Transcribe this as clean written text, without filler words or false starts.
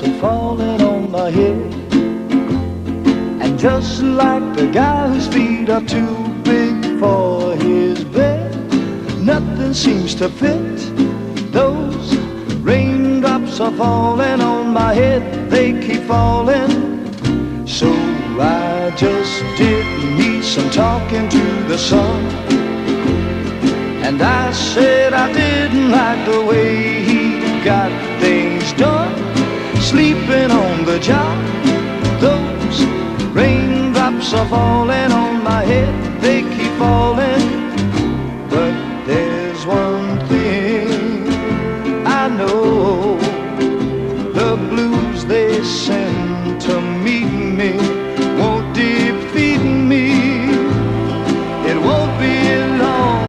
raindrops are falling on my head. And just like the guy whose feet are too big for his bed, nothing seems to fit. Those raindrops are falling on my head, they keep falling. So I just did me some talking to the sun, and I said I didn't like the way he got things done, sleeping on the job. Those raindrops are falling on my head,